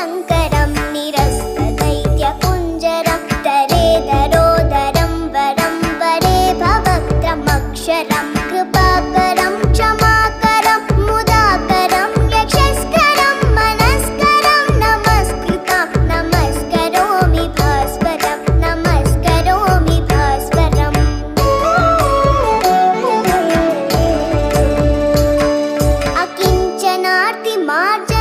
शङ्करं निरस्तदैत्यपुञ्जरं दरेदरोदरं वरं वरे भवक्रमक्षरं कृपाकरं क्षमाकरं मुदाकरं यक्षस्करं मनस्करं नमस्कृतं नमस्करोमि भास्वरं नमस्करोमि भास्वरम् अकिञ्चनार्तिमार्ज